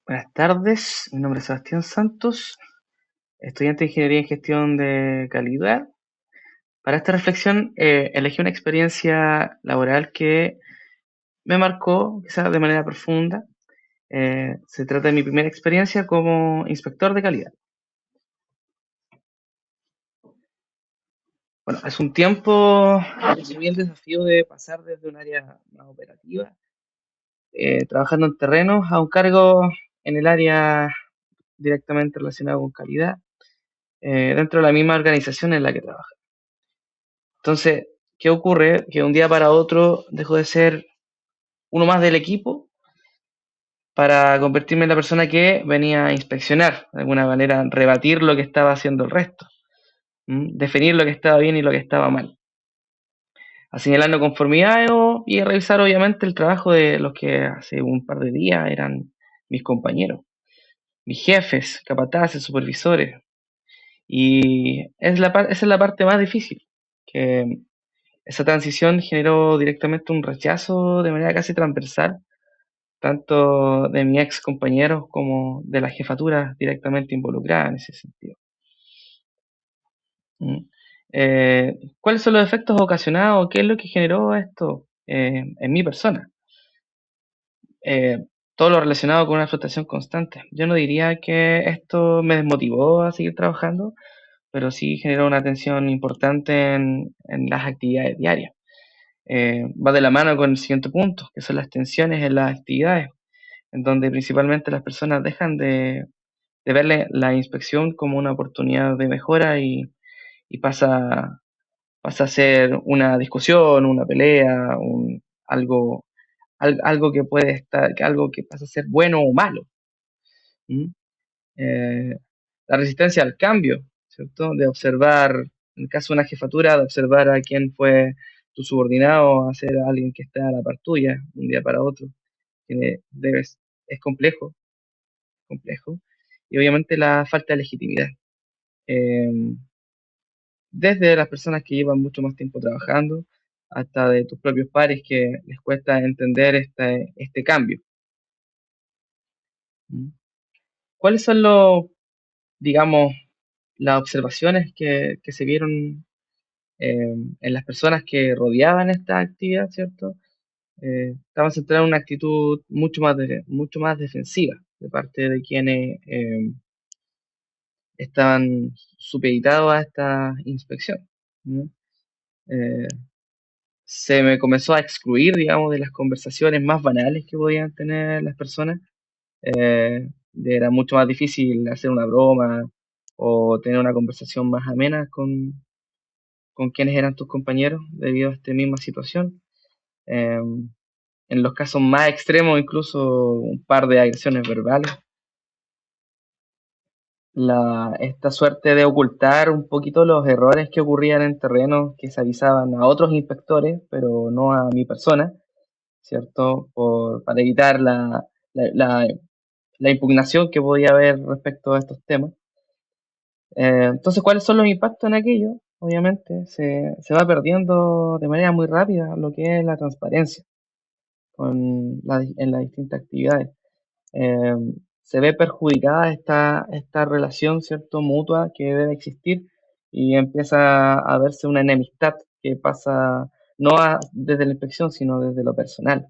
Buenas tardes, mi nombre es Sebastián Santos, estudiante de Ingeniería en Gestión de Calidad. Para esta reflexión elegí una experiencia laboral que me marcó quizás de manera profunda. Se trata de mi primera experiencia como inspector de calidad. Bueno, hace un tiempo recibí el desafío de pasar desde un área más operativa, trabajando en terrenos, a un cargo en el área directamente relacionado con calidad, dentro de la misma organización en la que trabajo. Entonces, ¿qué ocurre? Que un día para otro dejo de ser uno más del equipo para convertirme en la persona que venía a inspeccionar, de alguna manera rebatir lo que estaba haciendo el resto, definir lo que estaba bien y lo que estaba mal, a señalar no conformidades y a revisar obviamente el trabajo de los que hace un par de días eran mis compañeros, mis jefes, capataces, supervisores. Y esa es la parte más difícil, que esa transición generó directamente un rechazo de manera casi transversal, tanto de mis ex compañeros como de las jefaturas directamente involucradas en ese sentido. ¿Mm? ¿Cuáles son los efectos ocasionados? ¿Qué es lo que generó esto en mi persona? Eh, Todo lo relacionado con una frustración constante. Yo no diría que esto me desmotivó a seguir trabajando, pero sí generó una tensión importante en las actividades diarias. Va de la mano con el siguiente punto, que son las tensiones en las actividades, en donde principalmente las personas dejan de ver la inspección como una oportunidad de mejora y pasa a ser una discusión, una pelea, algo que puede estar, algo que pasa a ser bueno o malo. ¿Mm? Eh, la resistencia al cambio, ¿cierto? De observar, en el caso de una jefatura, de observar a quién fue tu subordinado, a ser alguien que está a la par tuya, un día para otro, que es complejo, complejo. Y obviamente la falta de legitimidad. Eh, Desde las personas que llevan mucho más tiempo trabajando, hasta de tus propios pares que les cuesta entender este cambio. ¿Mm? ¿Cuáles son digamos, las observaciones que se vieron en las personas que rodeaban esta actividad, ¿cierto? Estaban centradas en una actitud mucho más defensiva de parte de quienes estaban supeditados a esta inspección. ¿No? Eh, Se me comenzó a excluir, digamos, de las conversaciones más banales que podían tener las personas. Era mucho más difícil hacer una broma o tener una conversación más amena con quienes eran tus compañeros debido a esta misma situación. Eh, en los casos más extremos, incluso un par de agresiones verbales. Esta suerte de ocultar un poquito los errores que ocurrían en terrenos que se avisaban a otros inspectores, pero no a mi persona, ¿cierto? Para evitar la, la- la impugnación que podía haber respecto a estos temas. Entonces, ¿cuáles son los impactos en aquello? Obviamente, se va perdiendo de manera muy rápida lo que es la transparencia en las distintas actividades. Eh, Se ve perjudicada esta relación, ¿cierto?, mutua que debe existir y empieza a verse una enemistad que pasa desde la inspección, sino desde lo personal.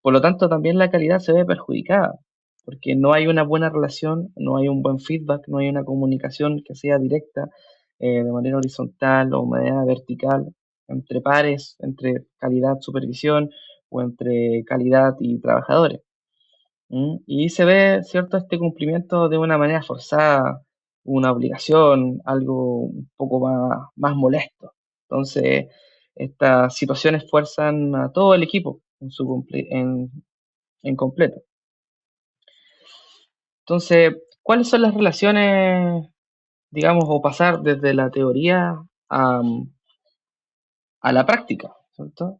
Por lo tanto, también la calidad se ve perjudicada, porque no hay una buena relación, no hay un buen feedback, no hay una comunicación que sea directa, de manera horizontal o de manera vertical, entre pares, entre calidad, supervisión o entre calidad y trabajadores. Y se ve, ¿cierto?, este cumplimiento de una manera forzada, una obligación, algo un poco más molesto. Entonces, estas situaciones fuerzan a todo el equipo en completo. Entonces, ¿cuáles son las relaciones, digamos, o pasar desde la teoría a la práctica, ¿cierto?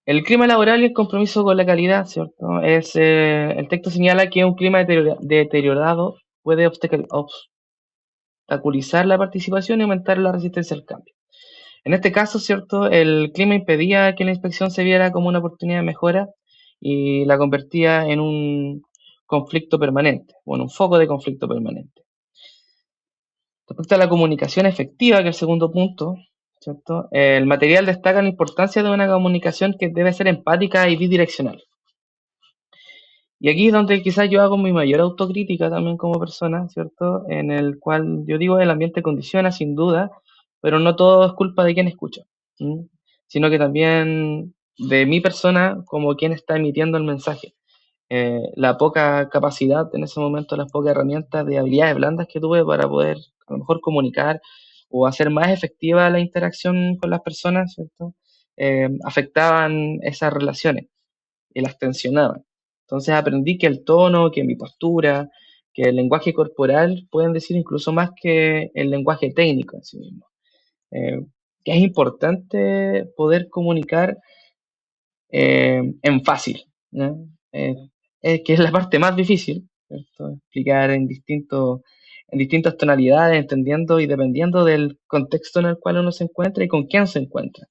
El clima laboral y el compromiso con la calidad, ¿cierto? El texto señala que un clima deteriorado puede obstaculizar la participación y aumentar la resistencia al cambio. En este caso, ¿cierto? El clima impedía que la inspección se viera como una oportunidad de mejora y la convertía en un conflicto permanente, o en un foco de conflicto permanente. Respecto a la comunicación efectiva, que es el segundo punto, ¿cierto? El material destaca la importancia de una comunicación que debe ser empática y bidireccional. Y aquí es donde quizás yo hago mi mayor autocrítica también como persona, ¿cierto? En el cual yo digo el ambiente condiciona sin duda, pero no todo es culpa de quien escucha, ¿m? Sino que también de mi persona como quien está emitiendo el mensaje. La poca capacidad en ese momento, las pocas herramientas de habilidades blandas que tuve para poder a lo mejor comunicar o hacer más efectiva la interacción con las personas, ¿cierto? Afectaban esas relaciones y las tensionaban. Entonces aprendí que el tono, que mi postura, que el lenguaje corporal pueden decir incluso más que el lenguaje técnico en sí mismo. Eh, que es importante poder comunicar en fácil, ¿no? Que es la parte más difícil, ¿cierto? Explicar en distintas tonalidades, entendiendo y dependiendo del contexto en el cual uno se encuentra y con quién se encuentra.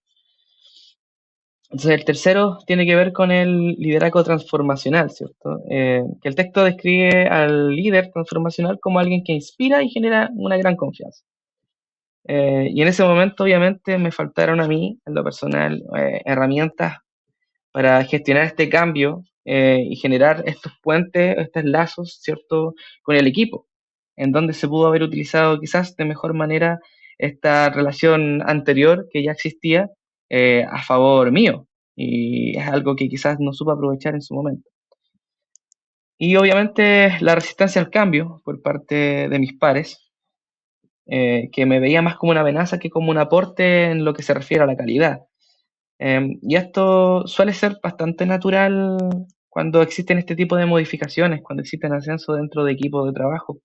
Entonces, el tercero tiene que ver con el liderazgo transformacional, ¿cierto? Que el texto describe al líder transformacional como alguien que inspira y genera una gran confianza. Y en ese momento, obviamente, me faltaron a mí, en lo personal, herramientas para gestionar este cambio y generar estos puentes, estos lazos, ¿cierto?, con el equipo, en donde se pudo haber utilizado quizás de mejor manera esta relación anterior que ya existía a favor mío. Y es algo que quizás no supe aprovechar en su momento. Y obviamente la resistencia al cambio por parte de mis pares, que me veía más como una amenaza que como un aporte en lo que se refiere a la calidad. Y esto suele ser bastante natural cuando existen este tipo de modificaciones, cuando existen ascensos dentro de equipos de trabajo.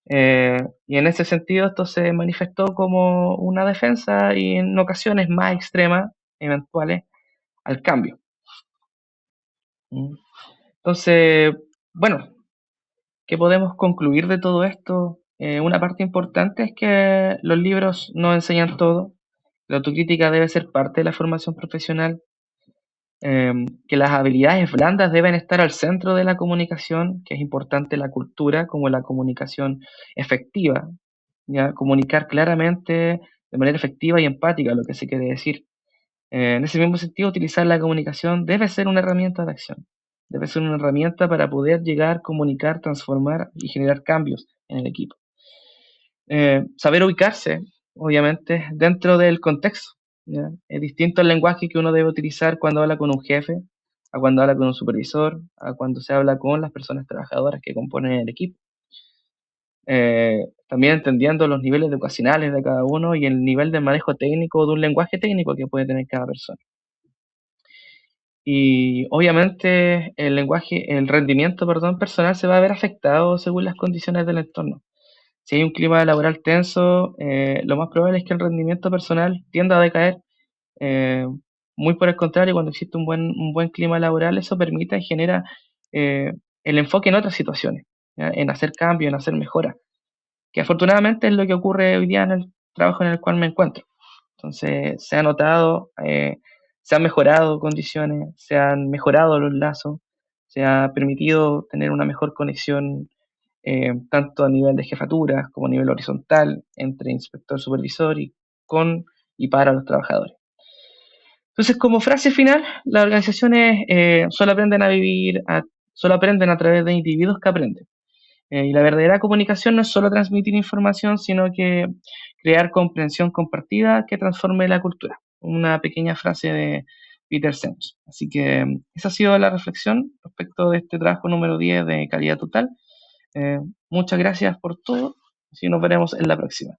Y en ese sentido esto se manifestó como una defensa y en ocasiones más extremas, eventuales, al cambio. ¿Mm? Entonces, bueno, ¿qué podemos concluir de todo esto? Una parte importante es que los libros no enseñan todo, la autocrítica debe ser parte de la formación profesional, que las habilidades blandas deben estar al centro de la comunicación, que es importante la cultura como la comunicación efectiva, ¿ya? Comunicar claramente, de manera efectiva y empática lo que se quiere decir. En ese mismo sentido, utilizar la comunicación debe ser una herramienta de acción, debe ser una herramienta para poder llegar, comunicar, transformar y generar cambios en el equipo. Saber ubicarse, obviamente, dentro del contexto, ¿ya? Es distinto el lenguaje que uno debe utilizar cuando habla con un jefe, a cuando habla con un supervisor, a cuando se habla con las personas trabajadoras que componen el equipo. También entendiendo los niveles educacionales de cada uno y el nivel de manejo técnico de un lenguaje técnico que puede tener cada persona. Y obviamente el rendimiento, perdón, personal se va a ver afectado según las condiciones del entorno. Si hay un clima laboral tenso, lo más probable es que el rendimiento personal tienda a decaer. eh, Muy por el contrario, cuando existe un buen clima laboral, eso permite y genera eh, el enfoque en otras situaciones, ¿ya? En hacer cambios, en hacer mejoras, que afortunadamente es lo que ocurre hoy día en el trabajo en el cual me encuentro. Entonces, se ha notado, se han mejorado condiciones, se han mejorado los lazos, se ha permitido tener una mejor conexión tanto a nivel de jefatura como a nivel horizontal entre inspector supervisor y con y para los trabajadores. Entonces, como frase final, las organizaciones solo aprenden a través de individuos que aprenden. Y la verdadera comunicación no es solo transmitir información, sino que crear comprensión compartida que transforme la cultura. Una pequeña frase de Peter Senge. Así que esa ha sido la reflexión respecto de este trabajo número 10 de calidad total. Muchas gracias por todo y nos veremos en la próxima.